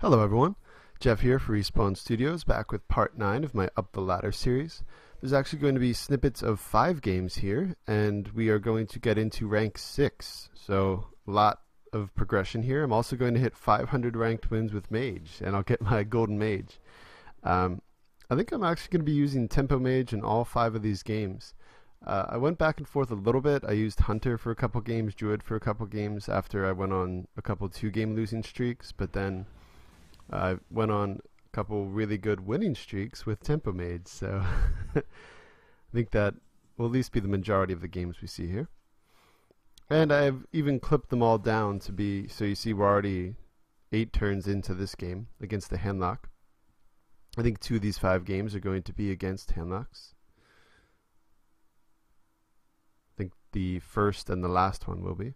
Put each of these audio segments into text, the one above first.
Hello everyone, Jeff here for Respawn Studios, back with part 9 of my Up the Ladder series. There's actually going to be snippets of 5 games here, and we are going to get into rank 6, so a lot of progression here. I'm also going to hit 500 ranked wins with Mage, and I'll get my Golden Mage. I think I'm actually going to be using Tempo Mage in all 5 of these games. I went back and forth a little bit. I used Hunter for a couple games, Druid for a couple games after I went on a couple 2-game losing streaks, but then I went on a couple really good winning streaks with Tempo Mage, so I think that will at least be the majority of the games we see here. And I've even clipped them all down to be, so you see we're already 8 turns into this game against the Handlock. I think 2 of these 5 games are going to be against Handlocks. I think the first and the last one will be.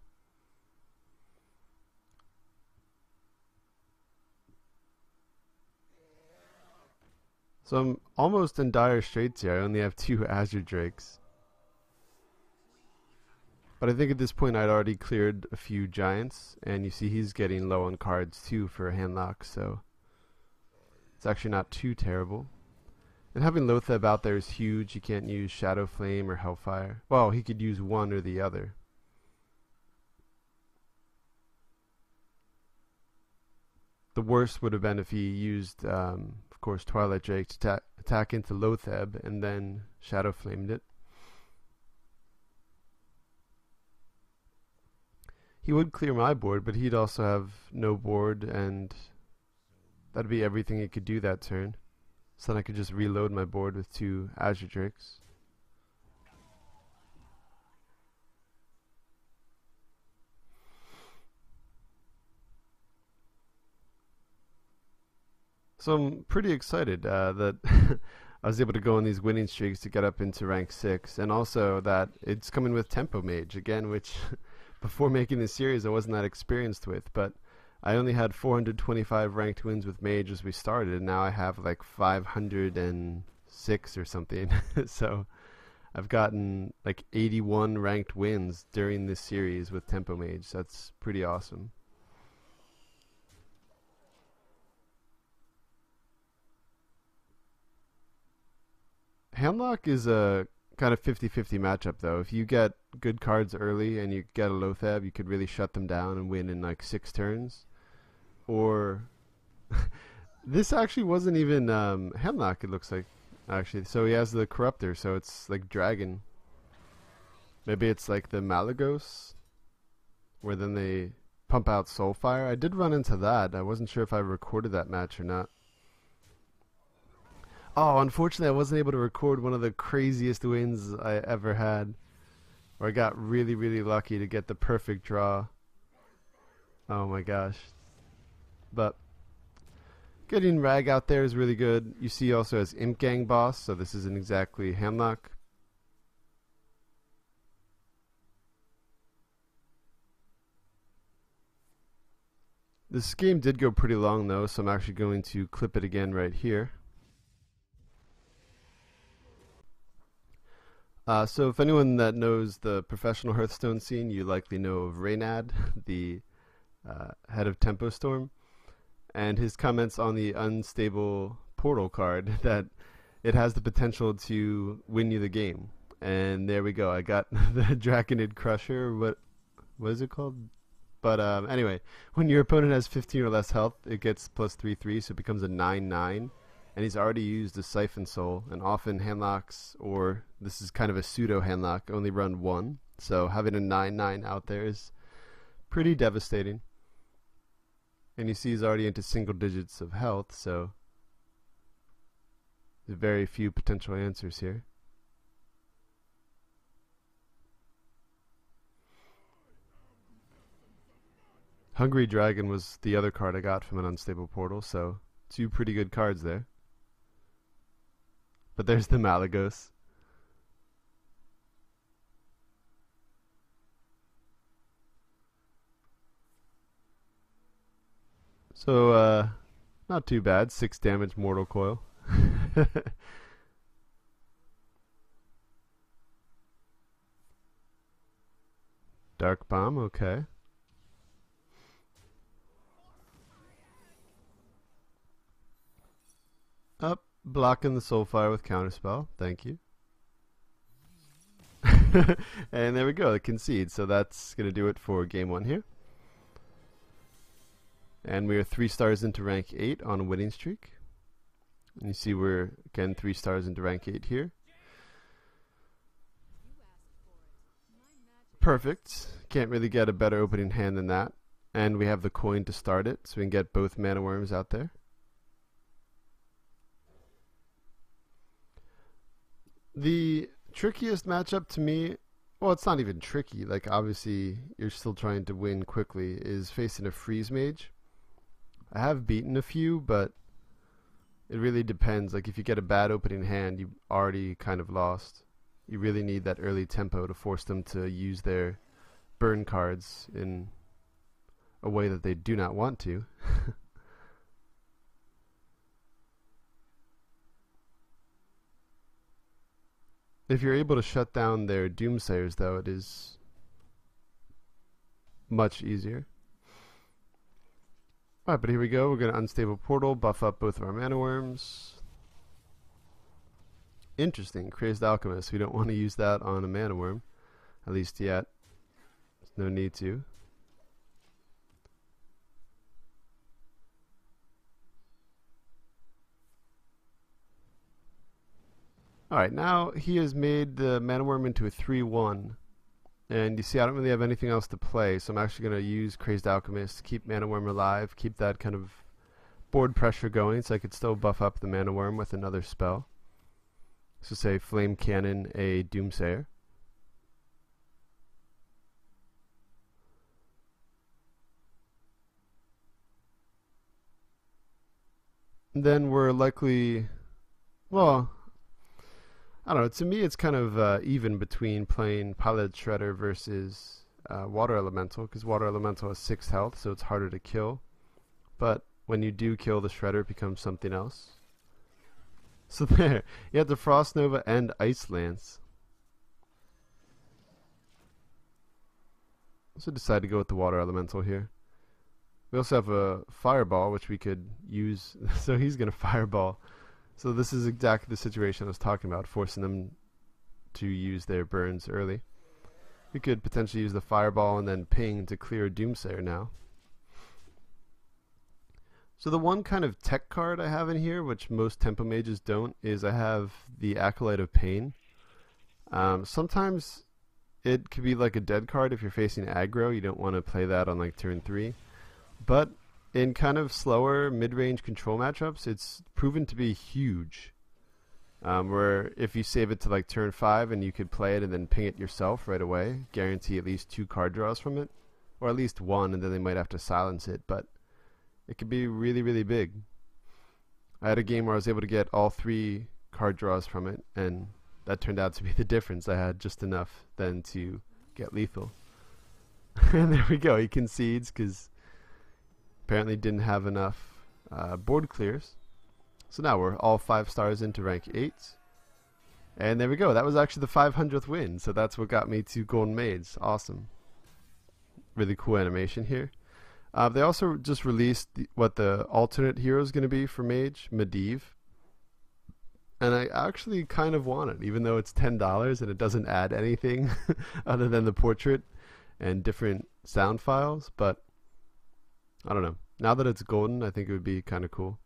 So I'm almost in dire straits here. I only have 2 Azure Drakes. But I think at this point I'd already cleared a few Giants, and you see he's getting low on cards too for a Handlock, so it's actually not too terrible. And having Lotheb out there is huge. He can't use Shadow Flame or Hellfire. Well, he could use one or the other. The worst would have been if he used, of course, Twilight Drake to attack into Lotheb and then Shadow Flamed it. He would clear my board, but he'd also have no board, and that'd be everything he could do that turn. So then I could just reload my board with 2 Azure Drakes. So I'm pretty excited that I was able to go on these winning streaks to get up into rank 6, and also that it's coming with Tempo Mage again, which before making this series I wasn't that experienced with, but I only had 425 ranked wins with Mage as we started, and now I have like 506 or something. So I've gotten like 81 ranked wins during this series with Tempo Mage. That's pretty awesome. Handlock is a kind of 50-50 matchup though. If you get good cards early and you get a Lotheb, you could really shut them down and win in like 6 turns. Or this actually wasn't even Handlock, it looks like, actually. So he has the Corruptor, so it's like Dragon. Maybe it's like the Malagos, where then they pump out Soulfire. I did run into that. I wasn't sure if I recorded that match or not. Oh, unfortunately, I wasn't able to record one of the craziest wins I ever had, where I got really, really lucky to get the perfect draw. Oh my gosh. But getting Rag out there is really good. You see also as Imp Gang boss, so this isn't exactly Handlock. This game did go pretty long though, so I'm actually going to clip it again right here. So if anyone that knows the professional Hearthstone scene, you likely know of Reynad, the head of Tempo Storm, and his comments on the unstable portal card that it has the potential to win you the game. And there we go. I got the Draconid Crusher. What is it called? But anyway, when your opponent has 15 or less health, it gets plus 3/3, so it becomes a 9/9. And he's already used a Siphon Soul, and often Handlocks, or this is kind of a pseudo Handlock, only run 1. So having a 9/9 out there is pretty devastating. And you see he's already into single digits of health, so there's very few potential answers here. Hungry Dragon was the other card I got from an unstable portal, so 2 pretty good cards there. But there's the Malagos. So, not too bad. 6 damage Mortal Coil. Dark Bomb, okay. Blocking the Soulfire with Counterspell. Thank you. And there we go, it concedes. So that's going to do it for game 1 here. And we are 3 stars into rank 8 on a winning streak. And you see we're, again, 3 stars into rank 8 here. Perfect. Can't really get a better opening hand than that. And we have the coin to start it, so we can get both mana worms out there. The trickiest matchup to me, well, it's not even tricky, like obviously you're still trying to win quickly, is facing a freeze mage. I have beaten a few, but it really depends. Like if you get a bad opening hand, you already kind of lost. You really need that early tempo to force them to use their burn cards in a way that they do not want to. If you're able to shut down their Doomsayers, though, it is much easier. Alright, but here we go. We're going to Unstable Portal, buff up both of our mana worms. Interesting. Crazed Alchemist. We don't want to use that on a mana worm, at least yet. There's no need to. Alright, now he has made the mana worm into a 3/1. And you see I don't really have anything else to play, so I'm actually going to use Crazed Alchemist to keep mana worm alive, keep that kind of board pressure going so I could still buff up the mana worm with another spell. So say Flame Cannon a Doomsayer. And then we're likely, well, I don't know, to me it's kind of even between playing Piloted Shredder versus Water Elemental, because Water Elemental has 6 health, so it's harder to kill. But when you do kill the Shredder, it becomes something else. So there, you have the Frost Nova and Ice Lance. So decide to go with the Water Elemental here. We also have a Fireball, which we could use, so he's going to Fireball. So this is exactly the situation I was talking about, forcing them to use their burns early. We could potentially use the Fireball and then ping to clear Doomsayer now. So the one kind of tech card I have in here, which most Tempo Mages don't, is I have the Acolyte of Pain. Sometimes it could be like a dead card if you're facing aggro. You don't want to play that on like turn 3. But in kind of slower mid-range control matchups, it's proven to be huge. Where if you save it to like turn 5 and you could play it and then ping it yourself right away, guarantee at least 2 card draws from it, or at least 1, and then they might have to silence it, but it could be really, really big. I had a game where I was able to get all 3 card draws from it, and that turned out to be the difference. I had just enough then to get lethal. And there we go, he concedes because apparently didn't have enough board clears. So now we're all 5 stars into rank 8. And there we go. That was actually the 500th win. So that's what got me to Golden Mage. Awesome. Really cool animation here. They also just released what the alternate hero is going to be for Mage, Medivh. And I actually kind of want it, even though it's $10 and it doesn't add anything other than the portrait and different sound files. But I don't know. Now that it's golden, I think it would be kind of cool.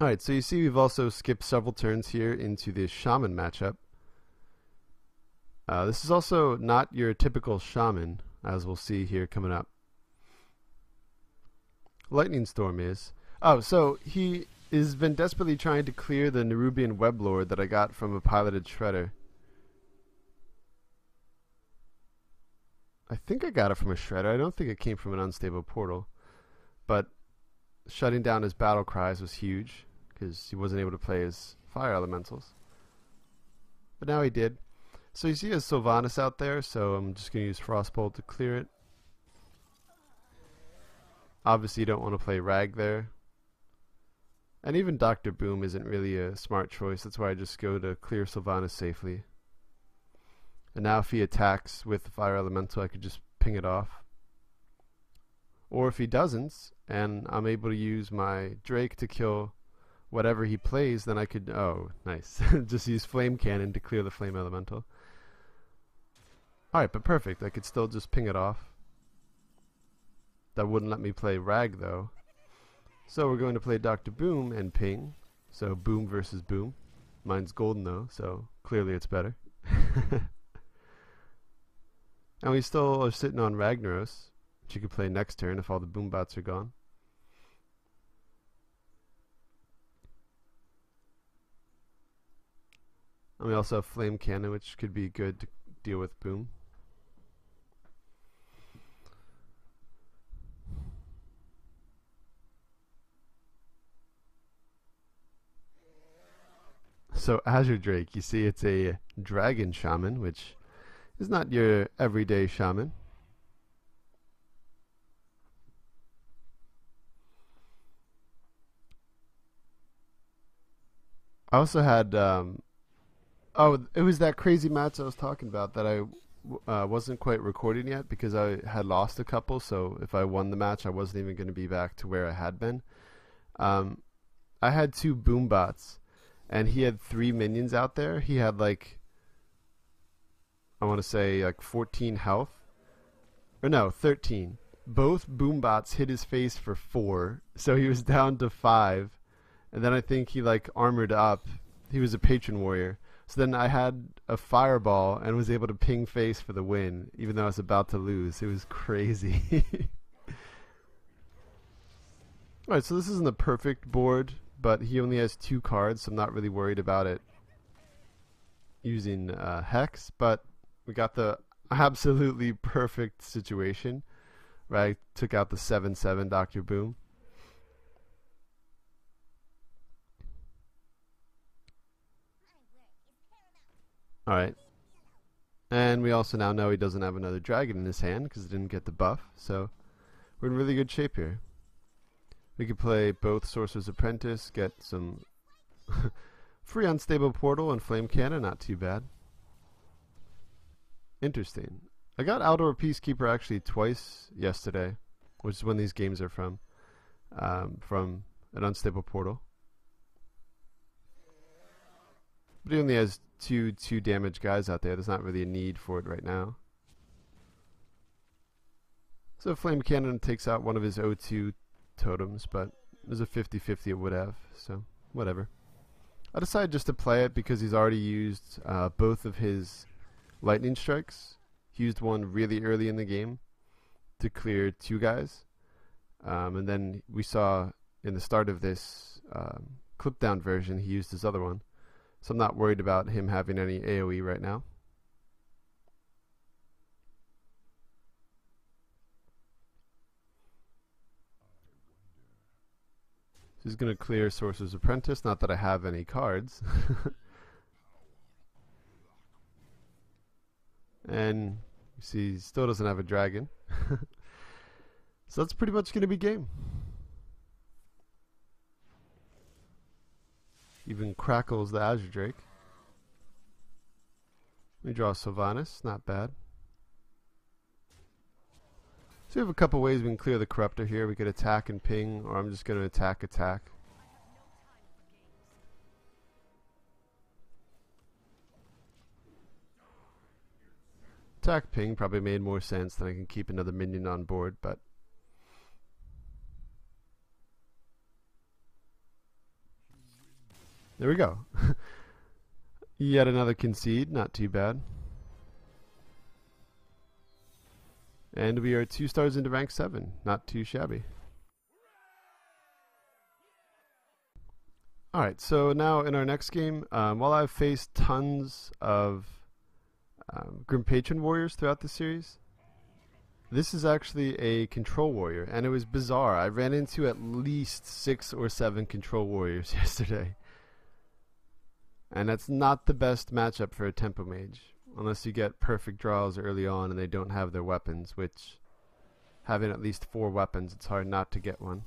Alright, so you see we've also skipped several turns here into the Shaman matchup. This is also not your typical Shaman, as we'll see here coming up. Lightning Storm is. Oh, so he has been desperately trying to clear the Nerubian Weblord that I got from a Piloted Shredder. I think I got it from a Shredder. I don't think it came from an Unstable Portal. But shutting down his battle cries was huge, because he wasn't able to play his fire elementals. But now he did. So you see he has Sylvanas out there, so I'm just going to use Frostbolt to clear it. Obviously you don't want to play Rag there. And even Dr. Boom isn't really a smart choice. That's why I just go to clear Sylvanas safely. And now if he attacks with the Fire Elemental, I could just ping it off. Or if he doesn't, and I'm able to use my Drake to kill whatever he plays, then I could, oh, nice, just use Flame Cannon to clear the Flame Elemental. Alright, but perfect, I could still just ping it off. That wouldn't let me play Rag though. So we're going to play Dr. Boom and ping. So Boom versus Boom. Mine's golden though, so clearly it's better. And we still are sitting on Ragnaros, which you could play next turn if all the Boom bots are gone. And we also have Flame Cannon, which could be good to deal with Boom. So Azure Drake, you see it's a Dragon Shaman, which is not your everyday Shaman. I also had, oh, it was that crazy match I was talking about that I wasn't quite recording yet because I had lost a couple, so if I won the match I wasn't even going to be back to where I had been. I had 2 Boom bots, and he had 3 minions out there. He had like, I want to say like 14 health. Or no, 13. Both Boom bots hit his face for 4, so he was down to 5. And then I think he like armored up. He was a patron warrior. So then I had a fireball and was able to ping face for the win, even though I was about to lose. It was crazy. Alright, so this isn't a perfect board, but he only has 2 cards, so I'm not really worried about it using Hex. But we got the absolutely perfect situation, where I took out the 7/7 Dr. Boom. Alright. And we also now know he doesn't have another dragon in his hand because he didn't get the buff, so we're in really good shape here. We could play both Sorcerer's Apprentice, get some free Unstable Portal and Flame Cannon, not too bad. Interesting. I got Outdoor Peacekeeper actually twice yesterday, which is when these games are from an Unstable Portal. But he only has two damage guys out there. There's not really a need for it right now. So Flame Cannon takes out one of his O2 totems, but there's a 50-50 it would have, so whatever. I decided just to play it because he's already used both of his lightning strikes. He used one really early in the game to clear 2 guys. And then we saw in the start of this clip down version he used his other one. So I'm not worried about him having any AoE right now. So he's going to clear Sorcerer's Apprentice, not that I have any cards. And you see he still doesn't have a dragon. So that's pretty much going to be game. Even crackles the Azure Drake. We draw Sylvanas, not bad. So we have a couple ways we can clear the Corruptor here. We could attack and ping, or I'm just going to attack. Attack ping probably made more sense than I can keep another minion on board, but there we go. Yet another concede, not too bad. And we are 2 stars into rank 7, not too shabby. Alright, so now in our next game, while I've faced tons of Grim Patron Warriors throughout the series, this is actually a Control Warrior, and it was bizarre. I ran into at least 6 or 7 Control Warriors yesterday. And that's not the best matchup for a Tempo Mage, unless you get perfect draws early on and they don't have their weapons, which, having at least 4 weapons, it's hard not to get one.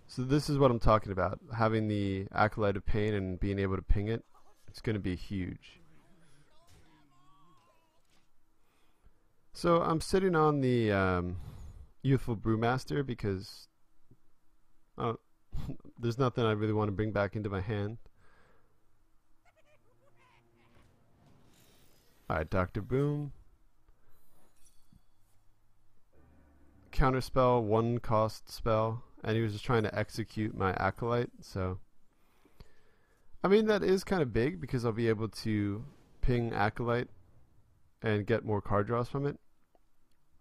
So this is what I'm talking about. Having the Acolyte of Pain and being able to ping it, it's going to be huge. So I'm sitting on the Youthful Brewmaster because there's nothing I really want to bring back into my hand. Alright, Dr. Boom. Counterspell, 1 cost spell, and he was just trying to execute my Acolyte, so I mean that is kind of big because I'll be able to ping Acolyte and get more card draws from it.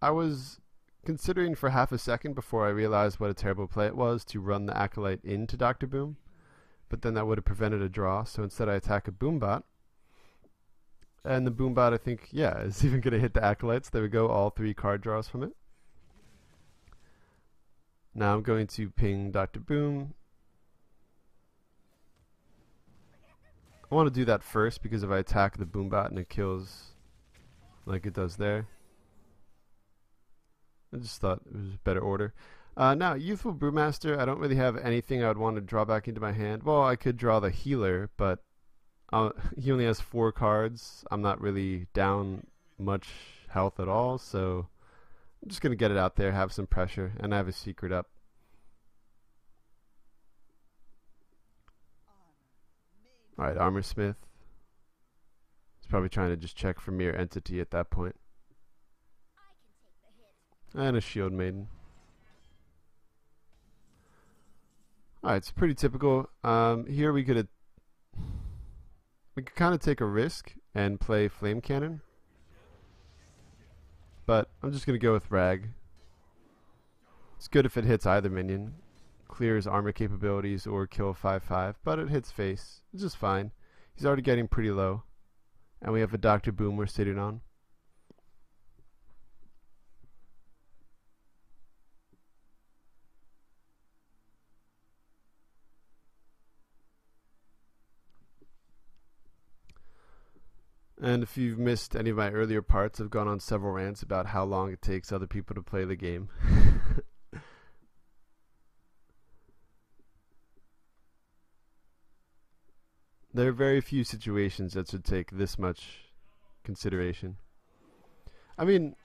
I was considering for half a second before I realized what a terrible play it was to run the Acolyte into Dr. Boom, but then that would have prevented a draw, so instead I attack a Boombot. And the Boombot, I think, yeah, is even going to hit the Acolytes. There we go, all 3 card draws from it. Now I'm going to ping Dr. Boom. I want to do that first because if I attack the Boombot and it kills like it does there, I just thought it was a better order. Now, Youthful Brewmaster, I don't really have anything I would want to draw back into my hand. Well, I could draw the healer, but he only has 4 cards. I'm not really down much health at all, so I'm just going to get it out there, have some pressure, and I have a secret up. Alright, Armor Smith. He's probably trying to just check for Mere Entity at that point. And a Shield Maiden. Alright, it's pretty typical. Here we could kind of take a risk and play Flame Cannon. But I'm just going to go with Rag. It's good if it hits either minion. Clears armor capabilities or kill 5/5, but it hits face. It's just fine. He's already getting pretty low. And we have a Dr. Boom we're sitting on. And if you've missed any of my earlier parts, I've gone on several rants about how long it takes other people to play the game. There are very few situations that should take this much consideration. I mean,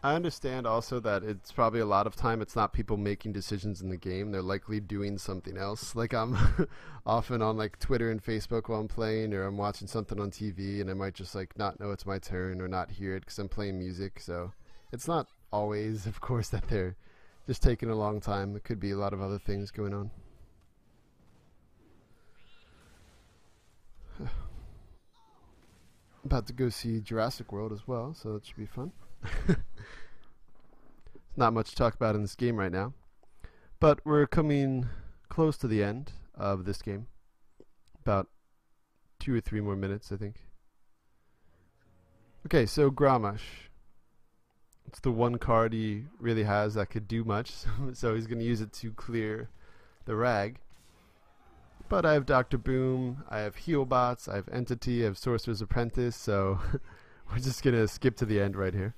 I understand also that it's probably a lot of time it's not people making decisions in the game. They're likely doing something else. Like I'm often on like Twitter and Facebook while I'm playing, or I'm watching something on TV and I might just like not know it's my turn or not hear it because I'm playing music. So it's not always, of course, that they're just taking a long time. It could be a lot of other things going on. About to go see Jurassic World as well, so that should be fun. Not much to talk about in this game right now, but we're coming close to the end of this game. About 2 or 3 more minutes, I think. Okay, so Grommash. It's the one card he really has that could do much, so he's going to use it to clear the Rag. But I have Dr. Boom, I have Healbots, I have Entity, I have Sorcerer's Apprentice, so we're just going to skip to the end right here.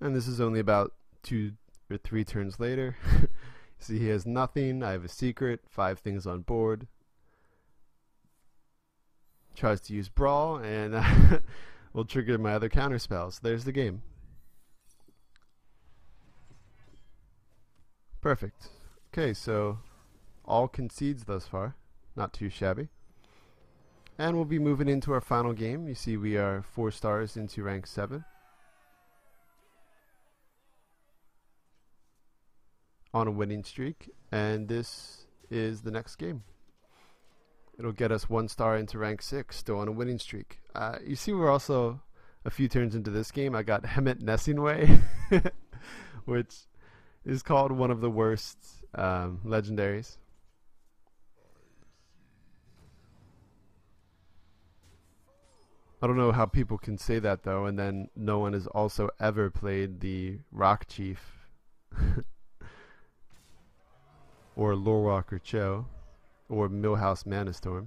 And this is only about 2 or 3 turns later. See, he has nothing, I have a secret, 5 things on board. Tries to use Brawl, and will trigger my other counter spells. There's the game. Perfect. Okay, so all concedes thus far. Not too shabby. And we'll be moving into our final game. You see we are 4 stars into rank 7. On a winning streak. And this is the next game. It'll get us 1 star into rank 6, still on a winning streak. You see we're also a few turns into this game. I got Hemet Nessingway, which is called one of the worst legendaries. I don't know how people can say that though, and then no one has also ever played the Rock Chief or Lorewalker Cho or Millhouse Manastorm.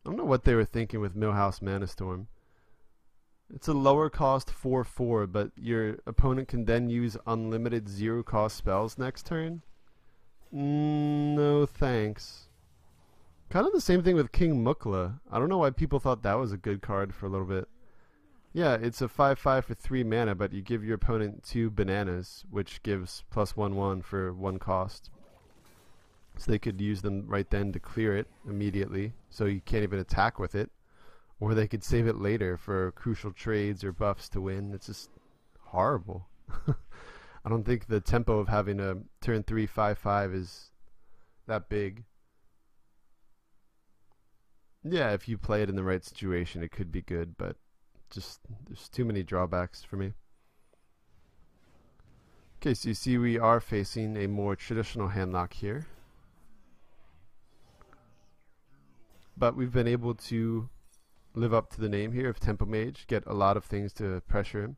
I don't know what they were thinking with Millhouse Manastorm. It's a lower cost 4/4, but your opponent can then use unlimited 0 cost spells next turn? No thanks. Kind of the same thing with King Mukla. I don't know why people thought that was a good card for a little bit. Yeah, it's a 5/5 for 3 mana, but you give your opponent 2 bananas, which gives +1/1 for 1 cost. So they could use them right then to clear it immediately, so you can't even attack with it. Or they could save it later for crucial trades or buffs to win. It's just horrible. I don't think the tempo of having a turn 3 5/5 is that big. Yeah, if you play it in the right situation, it could be good, but just there's too many drawbacks for me. Okay, so you see we are facing a more traditional handlock here. But we've been able to live up to the name here of Tempo Mage, get a lot of things to pressure him.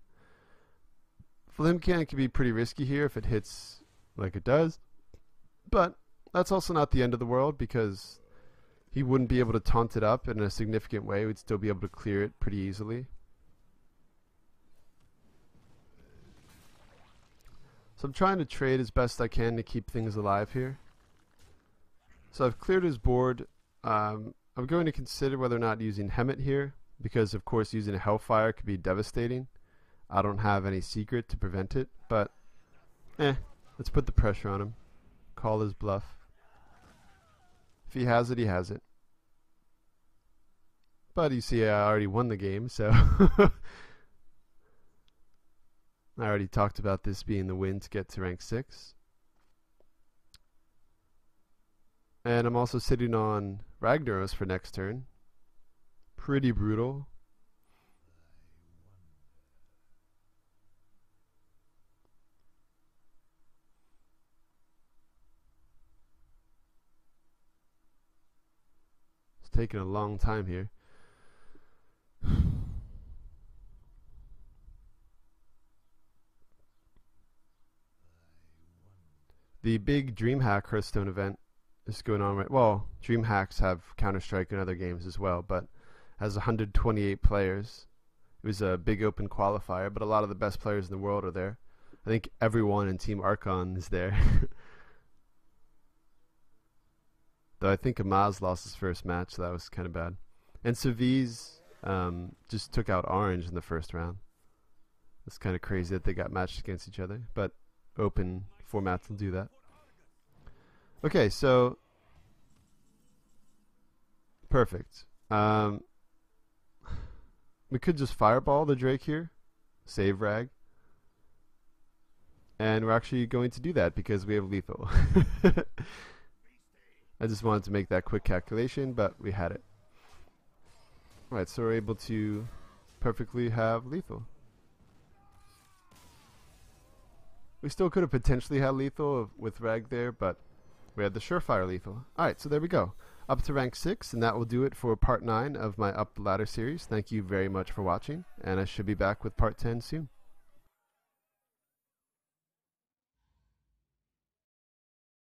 Flimcan can be pretty risky here if it hits like it does, but that's also not the end of the world because he wouldn't be able to taunt it up in a significant way. We'd still be able to clear it pretty easily. So I'm trying to trade as best I can to keep things alive here. So I've cleared his board. I'm going to consider whether or not using Hemet here, because of course using a Hellfire could be devastating. I don't have any secret to prevent it, but let's put the pressure on him. Call his bluff. If he has it, he has it. But you see, I already won the game, so I already talked about this being the win to get to rank 6. And I'm also sitting on Ragnaros for next turn. Pretty brutal. It's taking a long time here. The big DreamHack Hearthstone event is going on right. Well, DreamHacks have Counter-Strike in other games as well, but has 128 players. It was a big open qualifier, but a lot of the best players in the world are there. I think everyone in Team Archon is there. Though I think Amaz lost his first match, so that was kind of bad. And Saviz just took out Orange in the first round. It's kind of crazy that they got matched against each other, but open formats will do that. Okay, so perfect. We could just fireball the Drake here, save Rag, and we're actually going to do that because we have lethal. I just wanted to make that quick calculation, but we had it. Alright, so we're able to perfectly have lethal. We still could have potentially had lethal with Rag there, but we had the surefire lethal. Alright, so there we go. Up to rank 6, and that will do it for part 9 of my Up the Ladder series. Thank you very much for watching, and I should be back with part 10 soon.